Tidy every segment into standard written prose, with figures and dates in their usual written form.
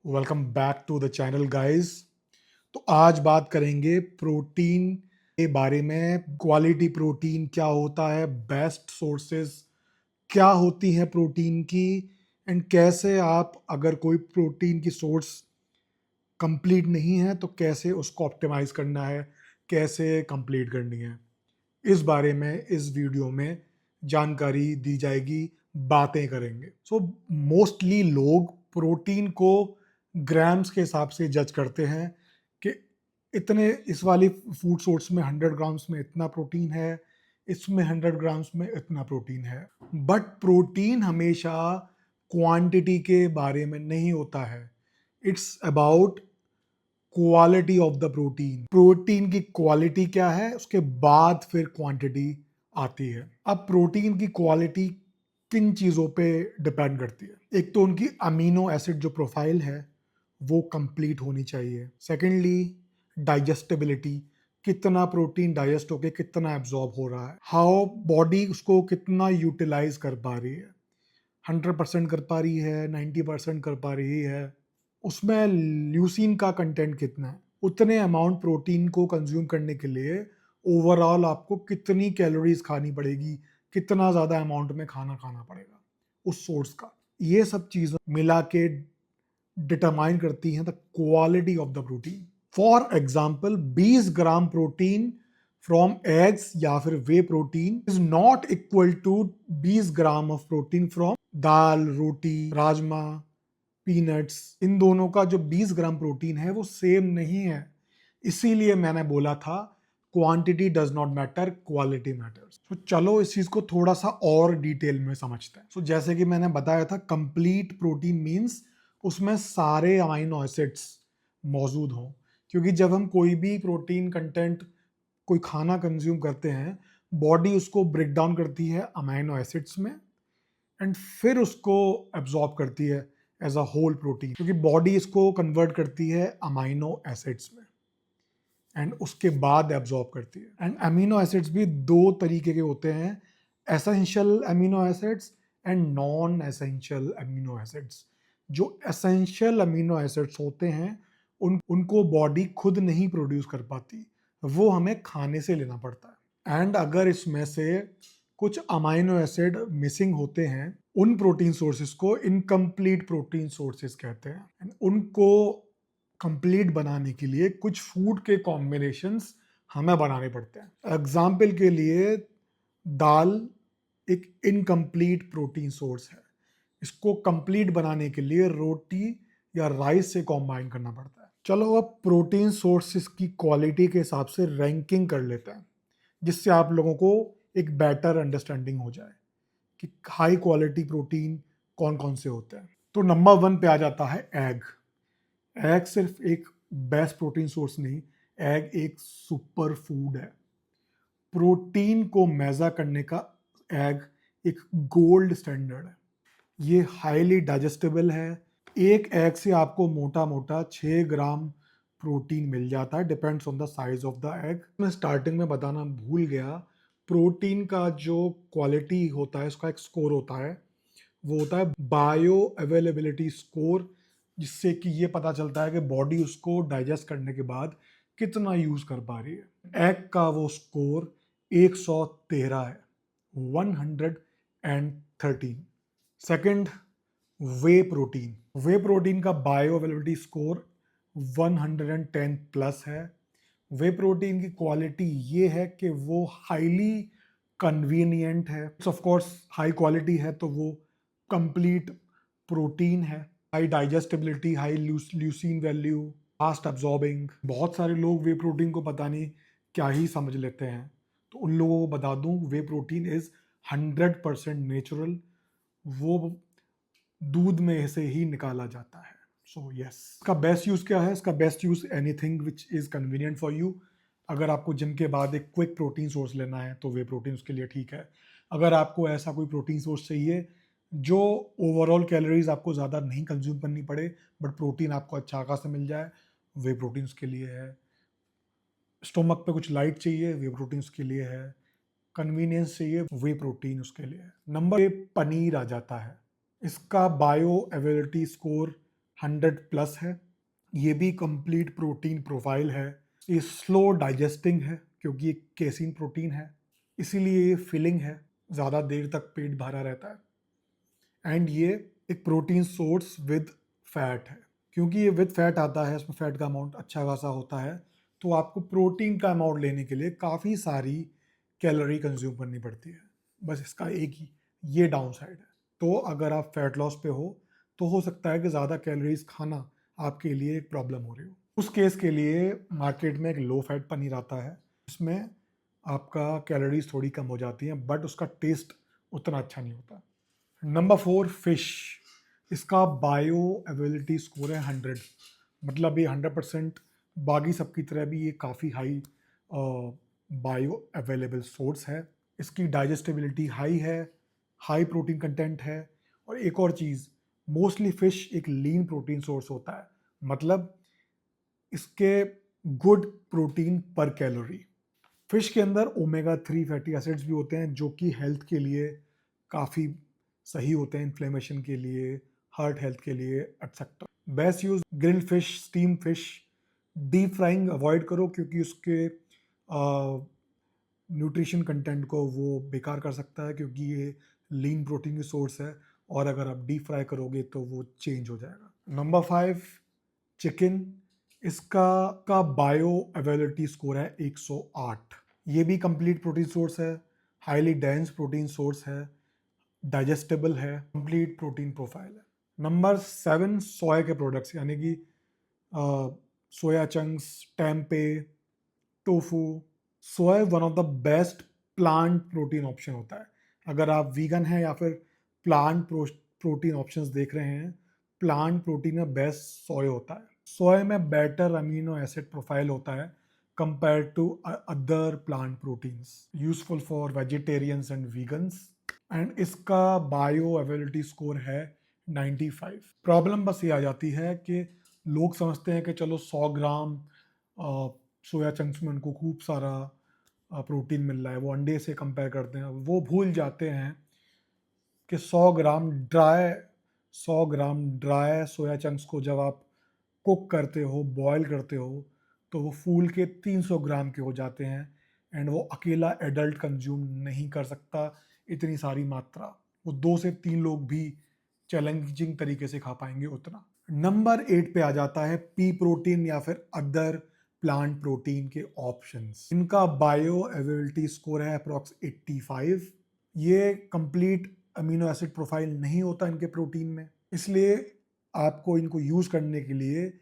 Welcome back to the channel guys. तो आज बात करेंगे प्रोटीन के बारे में। क्वालिटी प्रोटीन क्या होता है, बेस्ट सोर्सेस क्या होती हैं प्रोटीन की, एंड कैसे आप अगर कोई प्रोटीन की सोर्स कंप्लीट नहीं है तो कैसे उसको ऑप्टिमाइज करना है, कैसे कंप्लीट करनी है, इस बारे में इस वीडियो में जानकारी दी जाएगी, बातें करेंगे। सो मोस्टली लोग प्रोटीन को ग्राम्स के हिसाब से जज करते हैं कि इतने इस वाली फूड सोर्स में 100 ग्राम्स में इतना प्रोटीन है, इसमें 100 ग्राम्स में इतना प्रोटीन है। बट प्रोटीन हमेशा क्वांटिटी के बारे में नहीं होता है, it's about quality of the protein. Protein की क्वालिटी क्या है, उसके बाद फिर क्वांटिटी आती है। अब प्रोटीन की क्वालिटी किन चीज़ों पे डिपेंड करती है? एक तो उनकी अमीनो एसिड जो प्रोफाइल है वो कंप्लीट होनी चाहिए। सेकेंडली, डाइजेस्टिबिलिटी, कितना प्रोटीन डाइजेस्ट होके कितना एब्जॉर्ब हो रहा है, हाउ बॉडी उसको कितना यूटिलाइज कर पा रही है, 100% कर पा रही है, 90% कर पा रही है, उसमें ल्यूसीन का कंटेंट कितना है। उतने अमाउंट प्रोटीन को कंज्यूम करने के लिए ओवरऑल आपको कितनी कैलोरीज खानी पड़ेगी, कितना ज़्यादा अमाउंट में खाना खाना पड़ेगा उस सोर्स का, ये सब चीज़ें मिला के डिटरमाइन करती हैं the quality of the protein. For example 20 gram protein from eggs या फिर whey protein is not equal to 20 gram of protein from dal, roti, rajma, peanuts. इन दोनों का जो 20 ग्राम प्रोटीन है वो सेम नहीं है। इसीलिए मैंने बोला था quantity does not matter, quality matters. तो चलो इस चीज को थोड़ा सा और डिटेल में समझते हैं। जैसे कि मैंने बताया था, कंप्लीट प्रोटीन मींस उसमें सारे अमाइनो एसिड्स मौजूद हों। क्योंकि जब हम कोई भी प्रोटीन कंटेंट, कोई खाना कंज्यूम करते हैं, बॉडी उसको ब्रेक डाउन करती है अमाइनो एसिड्स में एंड फिर उसको एब्जॉर्ब करती है एज अ होल प्रोटीन, क्योंकि बॉडी इसको कन्वर्ट करती है अमाइनो एसिड्स में एंड उसके बाद एब्जॉर्ब करती है। एंड अमीनो एसिड्स भी दो तरीके के होते हैं, essential amino acids and non essential amino acids. जो एसेंशियल अमीनो एसिड्स होते हैं उनको बॉडी खुद नहीं प्रोड्यूस कर पाती, वो हमें खाने से लेना पड़ता है। एंड अगर इसमें से कुछ अमाइनो एसिड मिसिंग होते हैं, उन प्रोटीन सोर्सेज को इनकम्प्लीट प्रोटीन सोर्सेज कहते हैं। And उनको कंप्लीट बनाने के लिए कुछ फूड के कॉम्बिनेशंस हमें बनाने पड़ते हैं। एग्जाम्पल के लिए, दाल एक इनकम्प्लीट प्रोटीन सोर्स है, इसको कंप्लीट बनाने के लिए रोटी या राइस से कॉम्बाइन करना पड़ता है। चलो अब प्रोटीन सोर्सेज की क्वालिटी के हिसाब से रैंकिंग कर लेते हैं, जिससे आप लोगों को एक बेटर अंडरस्टैंडिंग हो जाए कि हाई क्वालिटी प्रोटीन कौन कौन से होते हैं। तो नंबर 1 पे आ जाता है एग। एग सिर्फ एक बेस्ट प्रोटीन सोर्स नहीं, एग एक सुपर फूड है। प्रोटीन को मेजर करने का एग एक गोल्ड स्टैंडर्ड है। ये हाईली डाइजेस्टेबल है। एक एग से आपको मोटा मोटा 6 ग्राम प्रोटीन मिल जाता है, depends on the size of the egg. मैं स्टार्टिंग में बताना भूल गया, प्रोटीन का जो क्वालिटी होता है उसका एक स्कोर होता है, वो होता है बायो अवेलेबिलिटी स्कोर, जिससे कि ये पता चलता है कि बॉडी उसको डाइजेस्ट करने के बाद कितना यूज कर पा रही है। एग का वो स्कोर 113 है, 113। सेकंड, वे प्रोटीन। वे प्रोटीन का बायो अवेलेबिलिटी स्कोर 110 प्लस है। वे प्रोटीन की क्वालिटी ये है कि वो हाईली कन्वीनियंट है। ऑफ कोर्स हाई क्वालिटी है तो वो कंप्लीट प्रोटीन है। High digestibility, high leucine value, fast absorbing. बहुत सारे लोग वे प्रोटीन को पता नहीं क्या ही समझ लेते हैं, तो उन लोगों को बता दूं, वे प्रोटीन इज 100% नेचुरल। वो दूध में से ही निकाला जाता है। सो यस, इसका बेस्ट यूज क्या है? इसका best use anything which is convenient for you. अगर आपको जिम के बाद एक क्विक प्रोटीन सोर्स लेना है तो वे प्रोटीन उसके लिए ठीक है। अगर आपको ऐसा कोई प्रोटीन सोर्स चाहिए जो ओवरऑल कैलोरीज आपको ज़्यादा नहीं कंज्यूम करनी पड़े बट प्रोटीन आपको अच्छा खासा मिल जाए, वे प्रोटीन उसके लिए है। स्टोमक पे कुछ लाइट चाहिए, वे प्रोटीन उसके लिए है। कन्वीनियंस चाहिए, वे प्रोटीन उसके लिए है। नंबर 1 पनीर आ जाता है। इसका बायो अवेलेबिलिटी स्कोर 100 प्लस है। ये भी कंप्लीट प्रोटीन प्रोफाइल है। ये स्लो डाइजेस्टिंग है क्योंकि ये केसिन प्रोटीन है, इसीलिए ये फिलिंग है, ज़्यादा देर तक पेट भरा रहता है। एंड ये एक प्रोटीन सोर्स विद फैट है, क्योंकि ये विद फैट आता है, इसमें फैट का अमाउंट अच्छा खासा होता है, तो आपको प्रोटीन का अमाउंट लेने के लिए काफ़ी सारी कैलोरी कंज्यूम करनी पड़ती है। बस इसका एक ही ये डाउन साइड है। तो अगर आप फैट लॉस पे हो सकता है कि ज़्यादा कैलोरीज खाना आपके लिए एक प्रॉब्लम हो रही हो। उस केस के लिए मार्केट में एक लो फैट पनीर आता है, जिसमें आपका कैलोरीज थोड़ी कम हो जाती हैं, बट उसका टेस्ट उतना अच्छा नहीं होता। Number 4 fish. इसका बायो अवेलेबिलिटी स्कोर है 100, मतलब ये 100%। बाकी सबकी तरह भी ये काफ़ी हाई बायो अवेलेबल सोर्स है। इसकी डाइजेस्टिबिलिटी हाई है, हाई प्रोटीन कंटेंट है। और एक और चीज़, मोस्टली फिश एक लीन प्रोटीन सोर्स होता है, मतलब इसके गुड प्रोटीन पर कैलोरी। फिश के अंदर ओमेगा 3 फैटी एसिड्स भी होते हैं, जो कि हेल्थ के लिए काफ़ी सही होते हैं, इन्फ्लेमेशन के लिए, हार्ट हेल्थ के लिए etcetera. Best use grilled fish, steam fish. Deep frying avoid करो क्योंकि उसके न्यूट्रिशन कंटेंट को वो बेकार कर सकता है, क्योंकि ये लीन प्रोटीन की सोर्स है, और अगर आप डीप फ्राई करोगे तो वो चेंज हो जाएगा। Number 5 chicken. इसका का बायो अवेलेबिलिटी स्कोर है 108। ये भी कंप्लीट प्रोटीन सोर्स है, हाईली डेंस प्रोटीन सोर्स है, डाइजेस्टेबल है, कंप्लीट प्रोटीन प्रोफाइल है। नंबर 7 सोया के प्रोडक्ट्स, यानी कि soya chunks, tempeh, tofu. Soya one of the best plant protein option होता है। अगर आप वीगन हैं या फिर प्लांट प्रोटीन ऑप्शंस देख रहे हैं, प्लांट प्रोटीन में बेस्ट सोया होता है। सोया में बेटर अमीनो एसिड प्रोफाइल होता है compare to other plant proteins, useful for vegetarians and vegans. And इसका बायो अवेलेबिलिटी स्कोर है 95। प्रॉब्लम बस ये आ जाती है कि लोग समझते हैं कि चलो 100 ग्राम सोया चंक्स में उनको खूब सारा प्रोटीन मिल रहा है, वो अंडे से कंपेयर करते हैं। वो भूल जाते हैं कि 100 ग्राम ड्राई सोया चंक्स को जब आप कुक करते हो, बॉयल करते हो, तो वो फूल के 300 ग्राम के हो जाते हैं। एंड वो अकेला एडल्ट कंज्यूम नहीं कर सकता इतनी सारी मात्रा, वो 2 से 3 लोग भी चैलेंजिंग तरीके से खा पाएंगे उतना। नंबर 8 पे आ जाता है पी प्रोटीन या फिर अदर प्लांट प्रोटीन के ऑप्शंस। इनका बायो अवेलेबिलिटी स्कोर है अप्रॉक्स 85। ये कंप्लीट अमीनो एसिड प्रोफाइल नहीं होता इनके प्रोटीन में, इसलिए आपको इनको यूज़ करने के लिए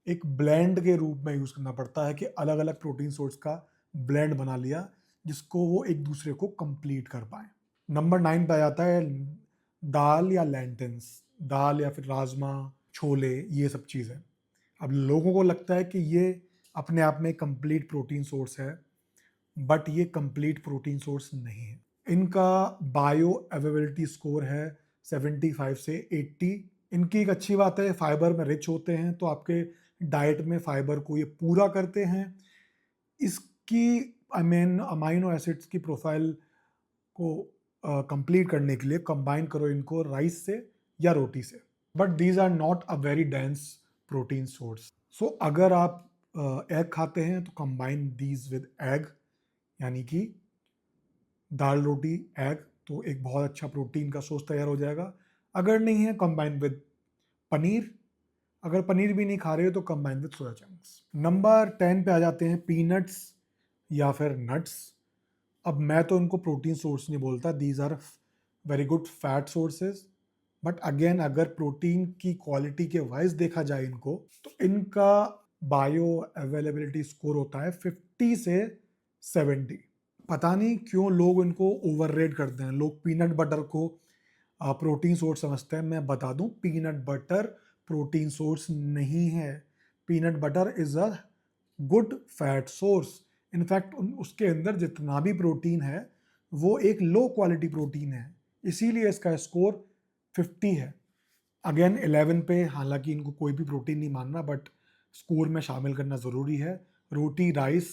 एक ब्लेंड के रूप में यूज़ करना पड़ता है, कि अलग अलग प्रोटीन सोर्स का ब्लेंड बना लिया जिसको वो एक दूसरे को कंप्लीट कर पाए। नंबर 9 पे आ जाता है दाल या लैंटेन्स, दाल या फिर राजमा, छोले, ये सब चीज़ें। अब लोगों को लगता है कि ये अपने आप में कंप्लीट प्रोटीन सोर्स है, बट ये कंप्लीट प्रोटीन सोर्स नहीं है। इनका बायो अवेलेबिलिटी स्कोर है 75 से 80। इनकी एक अच्छी बात है, फाइबर में रिच होते हैं, तो आपके डाइट में फाइबर को ये पूरा करते हैं। इसकी अमाइनो एसिड्स की प्रोफाइल को कंप्लीट करने के लिए कंबाइन करो इनको राइस से या रोटी से, but these are not a very dense protein source. So अगर आप एग खाते हैं तो कंबाइन दीज विद एग, यानी कि दाल रोटी एग, तो एक बहुत अच्छा प्रोटीन का सोर्स तैयार हो जाएगा। अगर नहीं है, कंबाइन विद पनीर। अगर पनीर भी नहीं खा रहे हो तो combine with soya chunks. Number 10 पे आ जाते हैं पीनट्स या फिर नट्स। अब मैं तो इनको प्रोटीन सोर्स नहीं बोलता, these are very good fat sources, but again अगर प्रोटीन की क्वालिटी के वाइज देखा जाए इनको, तो इनका बायो अवेलेबिलिटी स्कोर होता है 50 से 70। पता नहीं क्यों लोग इनको ओवररेट करते हैं। लोग पीनट बटर को प्रोटीन सोर्स समझते हैं। मैं बता दूं, पीनट बटर प्रोटीन सोर्स नहीं है। Peanut butter is a good fat source. In fact उसके अंदर जितना भी प्रोटीन है वो एक लो क्वालिटी प्रोटीन है, इसीलिए इसका स्कोर 50 है। अगेन 11 पे, हालांकि इनको कोई भी प्रोटीन नहीं मानना, बट स्कोर में शामिल करना ज़रूरी है, रोटी, राइस,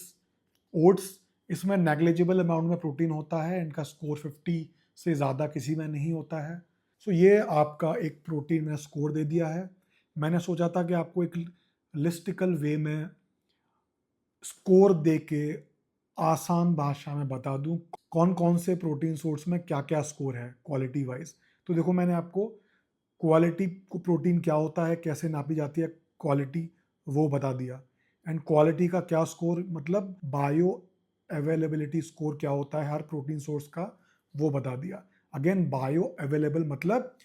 ओट्स। इसमें नेग्लिजिबल अमाउंट में प्रोटीन होता है, इनका स्कोर 50 से ज़्यादा किसी में नहीं होता है। सो ये आपका एक प्रोटीन में स्कोर दे दिया है। मैंने सोचा था कि आपको एक लिस्टिकल वे में स्कोर दे के आसान भाषा में बता दूं कौन कौन से प्रोटीन सोर्स में क्या क्या स्कोर है क्वालिटी वाइज। तो देखो, मैंने आपको क्वालिटी को प्रोटीन क्या होता है, कैसे नापी जाती है क्वालिटी, वो बता दिया। एंड क्वालिटी का क्या स्कोर, मतलब बायो अवेलेबिलिटी स्कोर क्या होता है हर प्रोटीन सोर्स का, वो बता दिया। अगेन, बायो अवेलेबल मतलब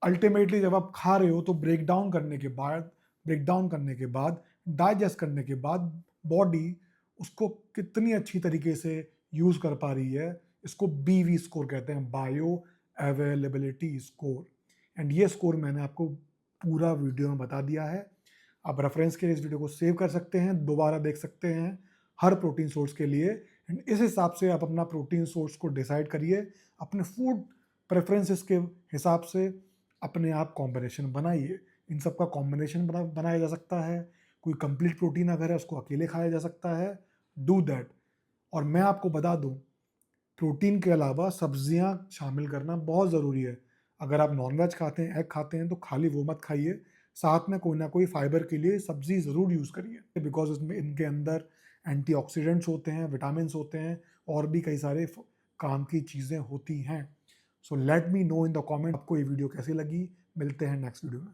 अल्टीमेटली जब आप खा रहे हो तो ब्रेक डाउन करने के बाद डाइजेस्ट करने के बाद बॉडी उसको कितनी अच्छी तरीके से यूज कर पा रही है, इसको बीवी स्कोर कहते हैं, बायो अवेलेबिलिटी स्कोर। एंड ये स्कोर मैंने आपको पूरा वीडियो में बता दिया है। आप रेफरेंस के लिए इस वीडियो को सेव कर सकते हैं, दोबारा देख सकते हैं हर प्रोटीन सोर्स के लिए। एंड इस हिसाब से आप अपना प्रोटीन सोर्स को डिसाइड करिए, अपने फूड प्रेफरेंसेस के हिसाब से अपने आप कॉम्बिनेशन बनाइए। इन सब का कॉम्बिनेशन बनाया जा सकता है। कोई कंप्लीट प्रोटीन अगर है उसको अकेले खाया जा सकता है, डू दैट। और मैं आपको बता दूं, प्रोटीन के अलावा सब्जियां शामिल करना बहुत ज़रूरी है। अगर आप नॉनवेज खाते हैं, एग खाते हैं, तो खाली वो मत खाइए, साथ में कोई ना कोई फाइबर के लिए सब्जी ज़रूर यूज़ करिए, बिकॉज इसमें इनके अंदर एंटीऑक्सीडेंट्स होते हैं, विटामिन होते हैं, और भी कई सारे काम की चीज़ें होती हैं। So let me know in the comment आपको ये वीडियो कैसी लगी। मिलते हैं नेक्स्ट वीडियो में।